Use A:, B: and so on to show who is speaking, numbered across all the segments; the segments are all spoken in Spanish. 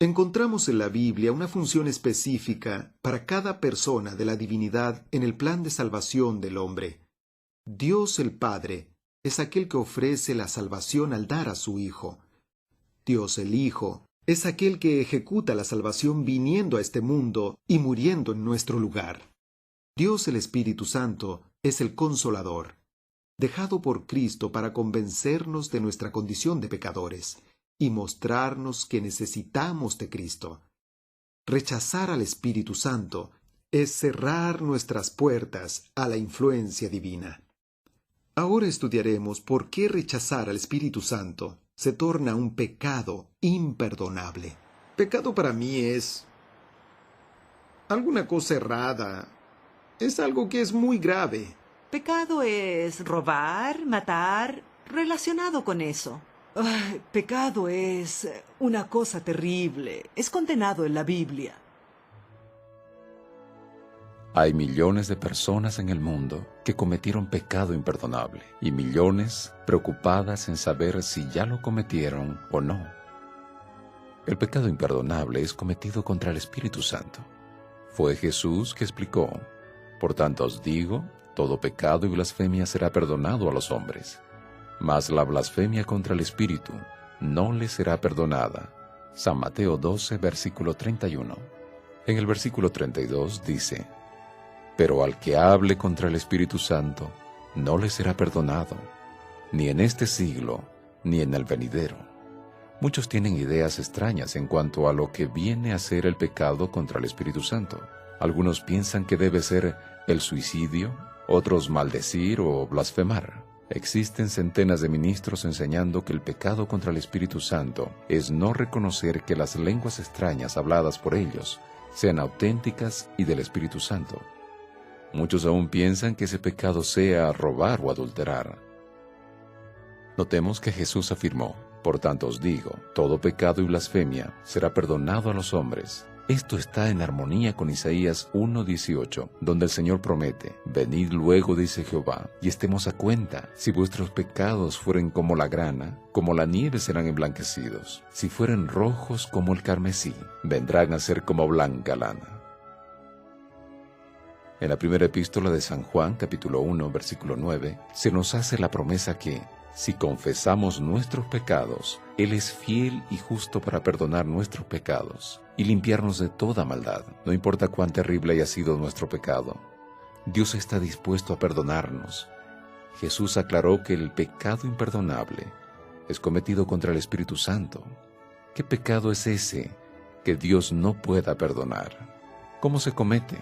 A: Encontramos en la Biblia una función específica para cada persona de la divinidad en el plan de salvación del hombre. Dios el Padre es aquel que ofrece la salvación al dar a su Hijo. Dios el Hijo es aquel que ejecuta la salvación viniendo a este mundo y muriendo en nuestro lugar. Dios el Espíritu Santo es el Consolador, dejado por Cristo para convencernos de nuestra condición de pecadores y mostrarnos que necesitamos de Cristo. Rechazar al Espíritu Santo es cerrar nuestras puertas a la influencia divina. Ahora estudiaremos por qué rechazar al Espíritu Santo se torna un pecado imperdonable. Pecado para mí es alguna cosa errada. Es algo que es muy grave.
B: Pecado es robar, matar, relacionado con eso. Ay, pecado es una cosa terrible. Es condenado en la Biblia.
C: Hay millones de personas en el mundo que cometieron pecado imperdonable y millones preocupadas en saber si ya lo cometieron o no. El pecado imperdonable es cometido contra el Espíritu Santo. Fue Jesús que explicó: por tanto os digo, todo pecado y blasfemia será perdonado a los hombres, mas la blasfemia contra el Espíritu no le será perdonada. San Mateo 12, versículo 31. En el versículo 32 dice: pero al que hable contra el Espíritu Santo, no le será perdonado, ni en este siglo, ni en el venidero. Muchos tienen ideas extrañas en cuanto a lo que viene a ser el pecado contra el Espíritu Santo. Algunos piensan que debe ser el suicidio, otros maldecir o blasfemar. Existen centenas de ministros enseñando que el pecado contra el Espíritu Santo es no reconocer que las lenguas extrañas habladas por ellos sean auténticas y del Espíritu Santo. Muchos aún piensan que ese pecado sea robar o adulterar. Notemos que Jesús afirmó: por tanto os digo, todo pecado y blasfemia será perdonado a los hombres. Esto está en armonía con Isaías 1:18, donde el Señor promete: venid luego, dice Jehová, y estemos a cuenta. Si vuestros pecados fueren como la grana, como la nieve serán emblanquecidos. Si fueren rojos como el carmesí, vendrán a ser como blanca lana. En la primera epístola de San Juan, capítulo 1, versículo 9, se nos hace la promesa que, si confesamos nuestros pecados, Él es fiel y justo para perdonar nuestros pecados y limpiarnos de toda maldad. No importa cuán terrible haya sido nuestro pecado, Dios está dispuesto a perdonarnos. Jesús aclaró que el pecado imperdonable es cometido contra el Espíritu Santo. ¿Qué pecado es ese que Dios no pueda perdonar? ¿Cómo se comete?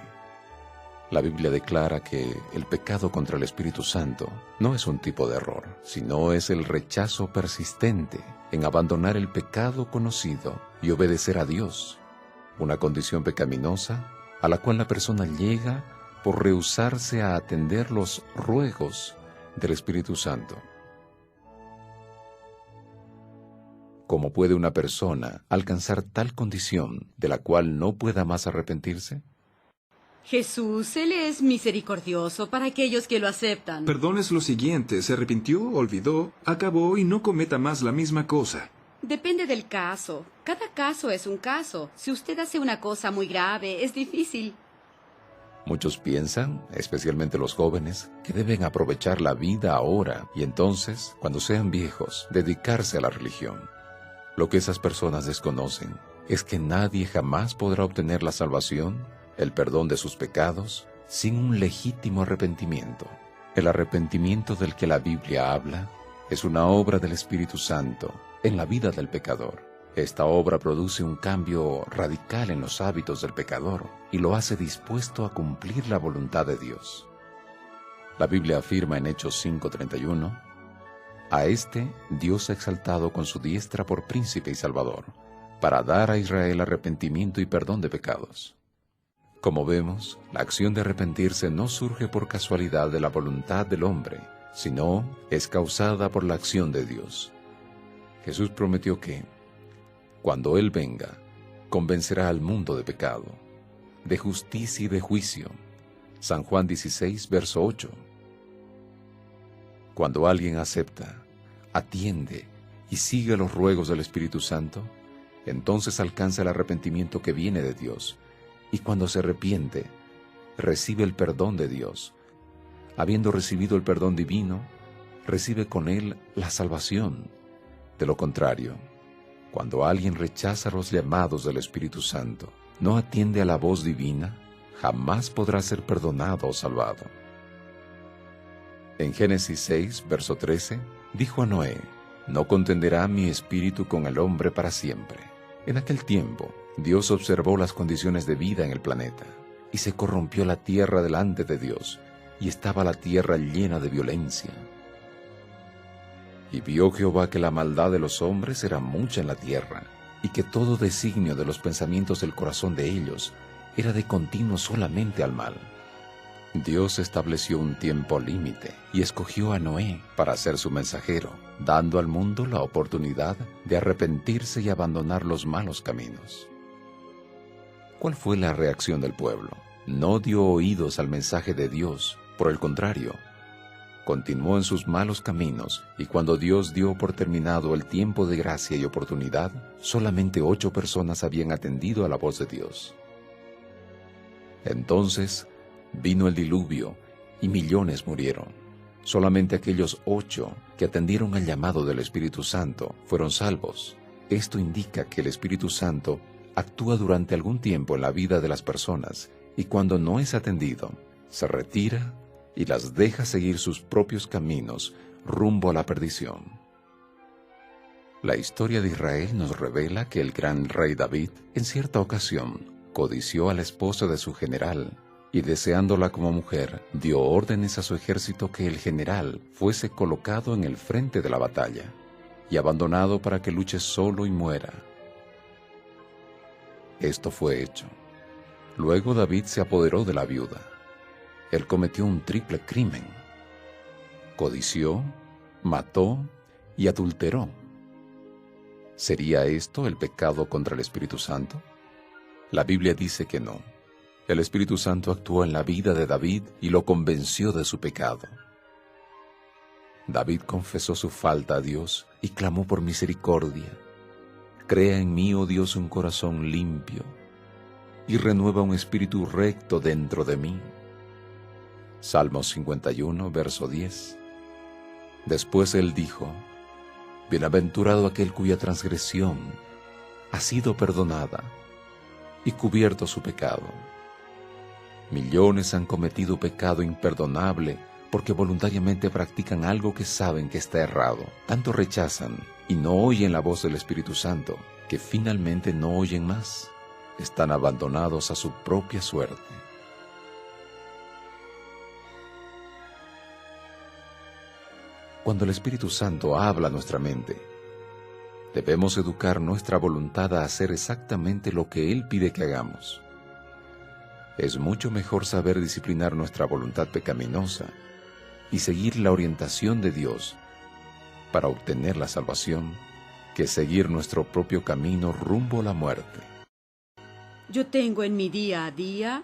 C: La Biblia declara que el pecado contra el Espíritu Santo no es un tipo de error, sino es el rechazo persistente en abandonar el pecado conocido y obedecer a Dios, una condición pecaminosa a la cual la persona llega por rehusarse a atender los ruegos del Espíritu Santo. ¿Cómo puede una persona alcanzar tal condición de la cual no pueda más arrepentirse?
D: Jesús, Él es misericordioso para aquellos que lo aceptan.
A: Perdónes lo siguiente: se arrepintió, olvidó, acabó y no cometa más la misma cosa.
D: Depende del caso. Cada caso es un caso. Si usted hace una cosa muy grave, es difícil.
C: Muchos piensan, especialmente los jóvenes, que deben aprovechar la vida ahora y entonces, cuando sean viejos, dedicarse a la religión. Lo que esas personas desconocen es que nadie jamás podrá obtener la salvación, el perdón de sus pecados, sin un legítimo arrepentimiento. El arrepentimiento del que la Biblia habla es una obra del Espíritu Santo en la vida del pecador. Esta obra produce un cambio radical en los hábitos del pecador y lo hace dispuesto a cumplir la voluntad de Dios. La Biblia afirma en Hechos 5:31: a este Dios ha exaltado con su diestra por príncipe y salvador, para dar a Israel arrepentimiento y perdón de pecados. Como vemos, la acción de arrepentirse no surge por casualidad de la voluntad del hombre, sino es causada por la acción de Dios. Jesús prometió que, cuando Él venga, convencerá al mundo de pecado, de justicia y de juicio. San Juan 16, verso 8. Cuando alguien acepta, atiende y sigue los ruegos del Espíritu Santo, Entonces alcanza el arrepentimiento que viene de Dios, y cuando se arrepiente, recibe el perdón de Dios. Habiendo recibido el perdón divino, recibe con él la salvación. De lo contrario, cuando alguien rechaza los llamados del Espíritu Santo, no atiende a la voz divina, jamás podrá ser perdonado o salvado. En Génesis 6, verso 13, dijo a Noé: «No contenderá mi espíritu con el hombre para siempre». En aquel tiempo, Dios observó las condiciones de vida en el planeta, y se corrompió la tierra delante de Dios, y estaba la tierra llena de violencia. Y vio Jehová que la maldad de los hombres era mucha en la tierra, y que todo designio de los pensamientos del corazón de ellos era de continuo solamente al mal. Dios estableció un tiempo límite y escogió a Noé para ser su mensajero, dando al mundo la oportunidad de arrepentirse y abandonar los malos caminos. ¿Cuál fue la reacción del pueblo? No dio oídos al mensaje de Dios, por el contrario, continuó en sus malos caminos, y cuando Dios dio por terminado el tiempo de gracia y oportunidad, solamente 8 personas habían atendido a la voz de Dios. Entonces vino el diluvio, y millones murieron. Solamente aquellos 8 que atendieron al llamado del Espíritu Santo fueron salvos. Esto indica que el Espíritu Santo actúa durante algún tiempo en la vida de las personas, y cuando no es atendido, se retira y las deja seguir sus propios caminos rumbo a la perdición. La historia de Israel nos revela que el gran rey David, en cierta ocasión, codició a la esposa de su general, y deseándola como mujer, dio órdenes a su ejército que el general fuese colocado en el frente de la batalla, y abandonado para que luche solo y muera. Esto fue hecho. Luego David se apoderó de la viuda. Él cometió un triple crimen: codició, mató y adulteró. ¿Sería esto el pecado contra el Espíritu Santo? La Biblia dice que no. El Espíritu Santo actuó en la vida de David y lo convenció de su pecado. David confesó su falta a Dios y clamó por misericordia. Crea en mí, oh Dios, un corazón limpio, y renueva un espíritu recto dentro de mí. Salmos 51, verso 10. Después él dijo: Bienaventurado aquel cuya transgresión ha sido perdonada y cubierto su pecado. Millones han cometido pecado imperdonable porque voluntariamente practican algo que saben que está errado. Tanto rechazan y no oyen la voz del Espíritu Santo, que finalmente no oyen más. Están abandonados a su propia suerte. Cuando el Espíritu Santo habla a nuestra mente, debemos educar nuestra voluntad a hacer exactamente lo que Él pide que hagamos. Es mucho mejor saber disciplinar nuestra voluntad pecaminosa y seguir la orientación de Dios para obtener la salvación, que seguir nuestro propio camino rumbo a la muerte.
D: Yo tengo en mi día a día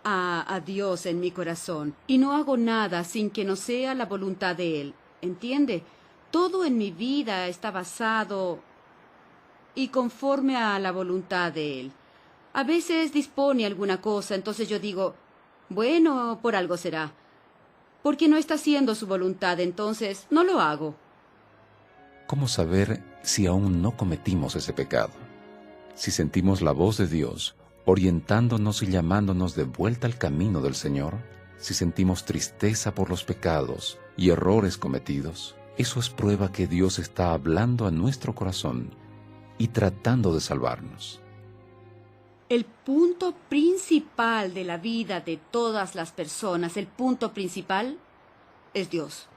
D: a Dios en mi corazón y no hago nada sin que no sea la voluntad de Él. ¿Entiende? Todo en mi vida está basado y conforme a la voluntad de Él. A veces dispone alguna cosa, entonces yo digo, bueno, por algo será. Porque no está haciendo su voluntad, entonces no lo hago.
C: ¿Cómo saber si aún no cometimos ese pecado? Si sentimos la voz de Dios orientándonos y llamándonos de vuelta al camino del Señor, si sentimos tristeza por los pecados y errores cometidos, eso es prueba que Dios está hablando a nuestro corazón y tratando de salvarnos.
D: El punto principal de la vida de todas las personas, el punto principal, es Dios.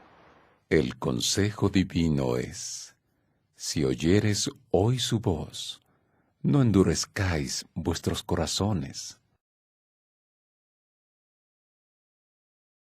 C: El consejo divino es: si oyeres hoy su voz, no endurezcáis vuestros corazones.